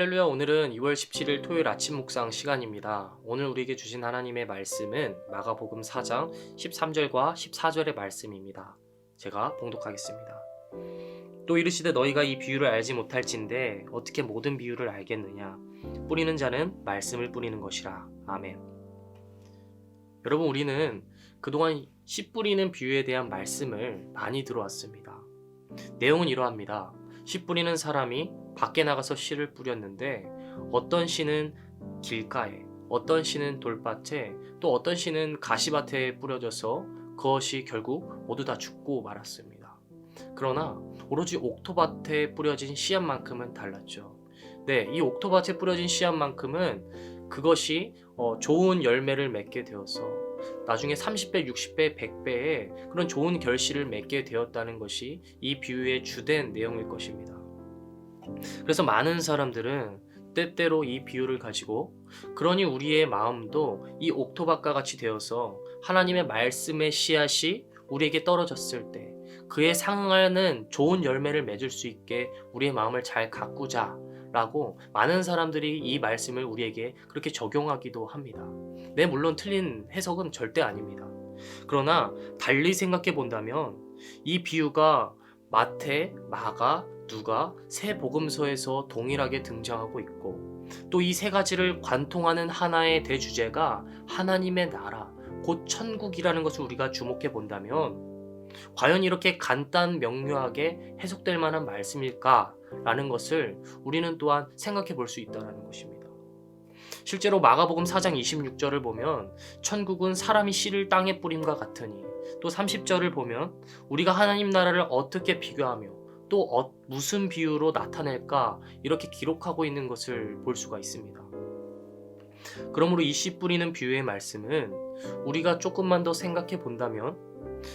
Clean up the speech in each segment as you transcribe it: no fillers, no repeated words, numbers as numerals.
할렐루야. 오늘은 2월 17일 토요일 아침 묵상 시간입니다. 오늘 우리에게 주신 하나님의 말씀은 마가복음 4장 13절과 14절의 말씀입니다. 제가 봉독하겠습니다. 또 이르시되 너희가 이 비유를 알지 못할진대 어떻게 모든 비유를 알겠느냐. 뿌리는 자는 말씀을 뿌리는 것이라. 아멘. 여러분, 우리는 그동안 씨 뿌리는 비유에 대한 말씀을 많이 들어왔습니다. 내용은 이러합니다. 씨 뿌리는 사람이 밖에 나가서 씨를 뿌렸는데 어떤 씨는 길가에, 어떤 씨는 돌밭에, 또 어떤 씨는 가시밭에 뿌려져서 그것이 결국 모두 다 죽고 말았습니다. 그러나 오로지 옥토밭에 뿌려진 씨앗만큼은 달랐죠. 네, 이 옥토밭에 뿌려진 씨앗만큼은 그것이 좋은 열매를 맺게 되어서 나중에 30배, 60배, 100배의 그런 좋은 결실을 맺게 되었다는 것이 이 비유의 주된 내용일 것입니다. 그래서 많은 사람들은 때때로 이 비유를 가지고 그러니 우리의 마음도 이 옥토밭과 같이 되어서 하나님의 말씀의 씨앗이 우리에게 떨어졌을 때 그에 상응하는 좋은 열매를 맺을 수 있게 우리의 마음을 잘 가꾸자 라고 많은 사람들이 이 말씀을 우리에게 그렇게 적용하기도 합니다. 네, 물론 틀린 해석은 절대 아닙니다. 그러나 달리 생각해 본다면 이 비유가 마태, 마가, 누가 세 복음서에서 동일하게 등장하고 있고 또 이 세 가지를 관통하는 하나의 대주제가 하나님의 나라, 곧 천국이라는 것을 우리가 주목해 본다면 과연 이렇게 간단 명료하게 해석될 만한 말씀일까? 라는 것을 우리는 또한 생각해 볼 수 있다는 것입니다. 실제로 마가복음 4장 26절을 보면 천국은 사람이 씨를 땅에 뿌림과 같으니, 또 30절을 보면 우리가 하나님 나라를 어떻게 비교하며 또 무슨 비유로 나타낼까 이렇게 기록하고 있는 것을 볼 수가 있습니다. 그러므로 이 씨 뿌리는 비유의 말씀은 우리가 조금만 더 생각해 본다면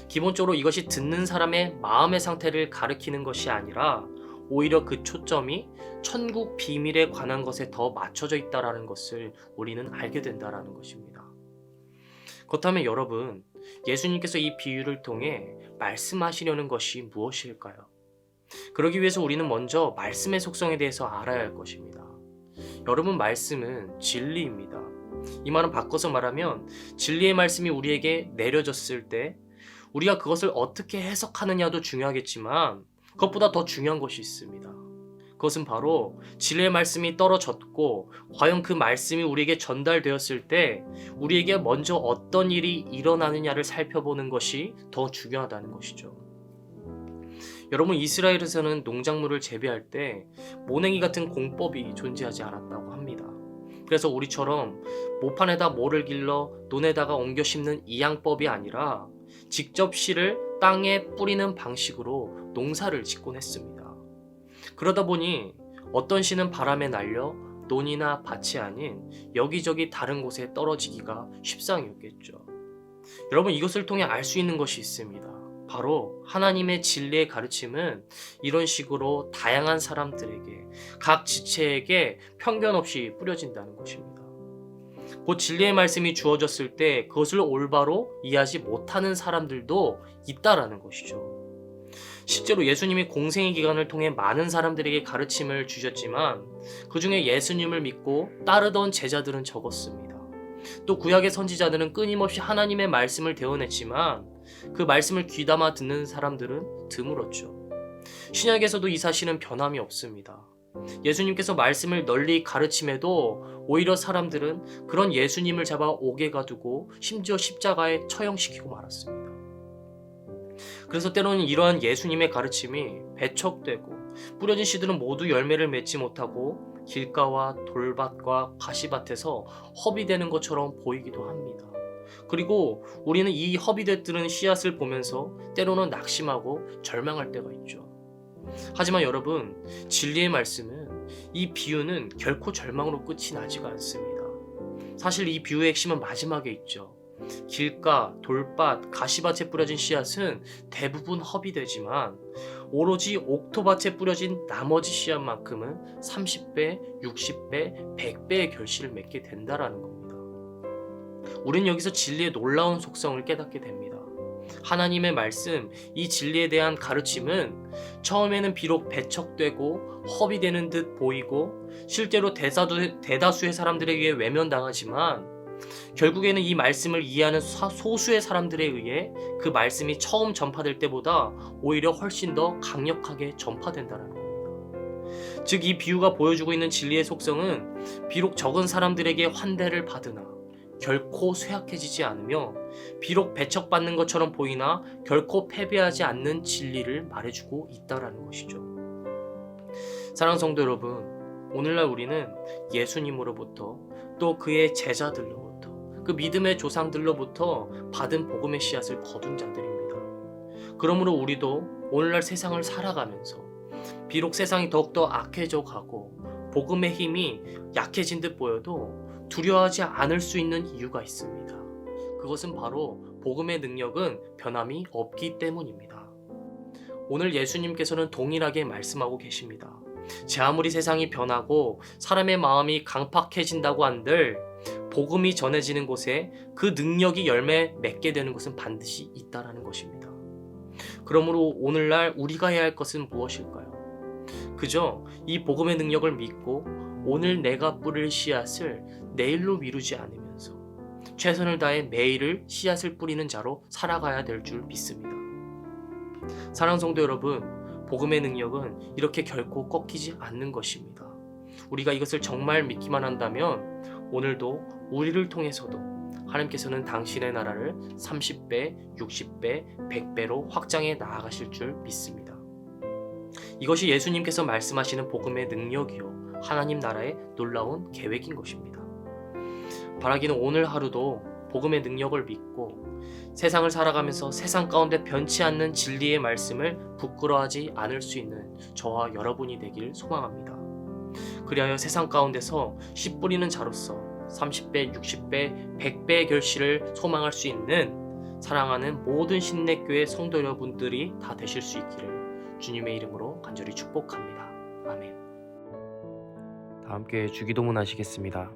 기본적으로 이것이 듣는 사람의 마음의 상태를 가리키는 것이 아니라 오히려 그 초점이 천국 비밀에 관한 것에 더 맞춰져 있다는 것을 우리는 알게 된다는 것입니다. 그렇다면 여러분, 예수님께서 이 비유를 통해 말씀하시려는 것이 무엇일까요? 그러기 위해서 우리는 먼저 말씀의 속성에 대해서 알아야 할 것입니다. 여러분, 말씀은 진리입니다. 이 말은 바꿔서 말하면 진리의 말씀이 우리에게 내려졌을 때 우리가 그것을 어떻게 해석하느냐도 중요하겠지만 그것보다 더 중요한 것이 있습니다. 그것은 바로 진리의 말씀이 떨어졌고 과연 그 말씀이 우리에게 전달되었을 때 우리에게 먼저 어떤 일이 일어나느냐를 살펴보는 것이 더 중요하다는 것이죠. 여러분, 이스라엘에서는 농작물을 재배할 때 모내기 같은 공법이 존재하지 않았다고 합니다. 그래서 우리처럼 모판에다 모를 길러 논에다가 옮겨 심는 이양법이 아니라 직접 씨를 땅에 뿌리는 방식으로 농사를 짓곤 했습니다. 그러다 보니 어떤 씨는 바람에 날려 논이나 밭이 아닌 여기저기 다른 곳에 떨어지기가 십상이었겠죠. 여러분, 이것을 통해 알 수 있는 것이 있습니다. 바로 하나님의 진리의 가르침은 이런 식으로 다양한 사람들에게, 각 지체에게 편견 없이 뿌려진다는 것입니다. 곧 진리의 말씀이 주어졌을 때 그것을 올바로 이해하지 못하는 사람들도 있다라는 것이죠. 실제로 예수님이 공생의 기간을 통해 많은 사람들에게 가르침을 주셨지만 그 중에 예수님을 믿고 따르던 제자들은 적었습니다. 또 구약의 선지자들은 끊임없이 하나님의 말씀을 대언했지만 그 말씀을 귀담아 듣는 사람들은 드물었죠. 신약에서도 이 사실은 변함이 없습니다. 예수님께서 말씀을 널리 가르침에도 오히려 사람들은 그런 예수님을 잡아 옥에 가두고 심지어 십자가에 처형시키고 말았습니다. 그래서 때로는 이러한 예수님의 가르침이 배척되고 뿌려진 씨들은 모두 열매를 맺지 못하고 길가와 돌밭과 가시밭에서 허비되는 것처럼 보이기도 합니다. 그리고 우리는 이 허비되뜨는 씨앗을 보면서 때로는 낙심하고 절망할 때가 있죠. 하지만 여러분, 진리의 말씀은, 이 비유는 결코 절망으로 끝이 나지가 않습니다. 사실 이 비유의 핵심은 마지막에 있죠. 길가, 돌밭, 가시밭에 뿌려진 씨앗은 대부분 허비되지만 오로지 옥토밭에 뿌려진 나머지 씨앗만큼은 30배, 60배, 100배의 결실을 맺게 된다라는 겁니다. 우리는 여기서 진리의 놀라운 속성을 깨닫게 됩니다. 하나님의 말씀, 이 진리에 대한 가르침은 처음에는 비록 배척되고 허비되는 듯 보이고 실제로 대다수의 사람들에 의해 외면당하지만 결국에는 이 말씀을 이해하는 소수의 사람들에 의해 그 말씀이 처음 전파될 때보다 오히려 훨씬 더 강력하게 전파된다는 겁니다. 즉, 이 비유가 보여주고 있는 진리의 속성은 비록 적은 사람들에게 환대를 받으나 결코 쇠약해지지 않으며 비록 배척받는 것처럼 보이나 결코 패배하지 않는 진리를 말해주고 있다는 것이죠. 사랑하는 성도 여러분, 오늘날 우리는 예수님으로부터 또 그의 제자들로부터 그 믿음의 조상들로부터 받은 복음의 씨앗을 거둔 자들입니다. 그러므로 우리도 오늘날 세상을 살아가면서 비록 세상이 더욱더 악해져 가고 복음의 힘이 약해진 듯 보여도 두려워하지 않을 수 있는 이유가 있습니다. 그것은 바로 복음의 능력은 변함이 없기 때문입니다. 오늘 예수님께서는 동일하게 말씀하고 계십니다. 제 아무리 세상이 변하고 사람의 마음이 강팍해진다고 한들 복음이 전해지는 곳에 그 능력이 열매 맺게 되는 것은 반드시 있다라는 것입니다. 그러므로 오늘날 우리가 해야 할 것은 무엇일까요? 그저 이 복음의 능력을 믿고 오늘 내가 뿌릴 씨앗을 내일로 미루지 않으면서 최선을 다해 매일을 씨앗을 뿌리는 자로 살아가야 될 줄 믿습니다. 사랑하는 성도 여러분, 복음의 능력은 이렇게 결코 꺾이지 않는 것입니다. 우리가 이것을 정말 믿기만 한다면 오늘도 우리를 통해서도 하나님께서는 당신의 나라를 30배, 60배, 100배로 확장해 나아가실 줄 믿습니다. 이것이 예수님께서 말씀하시는 복음의 능력이요 하나님 나라의 놀라운 계획인 것입니다. 바라기는 오늘 하루도 복음의 능력을 믿고 세상을 살아가면서 세상 가운데 변치 않는 진리의 말씀을 부끄러워하지 않을 수 있는 저와 여러분이 되길 소망합니다. 그리하여 세상 가운데서 씨 뿌리는 자로서 30배, 60배, 100배의 결실을 소망할 수 있는 사랑하는 모든 신내교회 성도 여러분들이 다 되실 수 있기를 주님의 이름으로 간절히 축복합니다. 아멘. 다 함께 주기도문 하시겠습니다.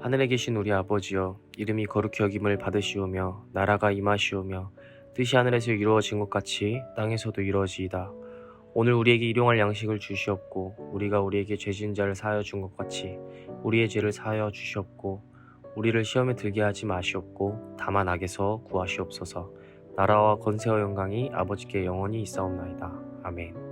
하늘에 계신 우리 아버지여, 이름이 거룩히 여김을 받으시오며 나라가 임하시오며 뜻이 하늘에서 이루어진 것 같이 땅에서도 이루어지이다. 오늘 우리에게 일용할 양식을 주시옵고 우리가 우리에게 죄진 자를 사하여 준 것 같이 우리의 죄를 사하여 주시옵고 우리를 시험에 들게 하지 마시옵고 다만 악에서 구하시옵소서. 나라와 권세와 영광이 아버지께 영원히 있사옵나이다. 아멘.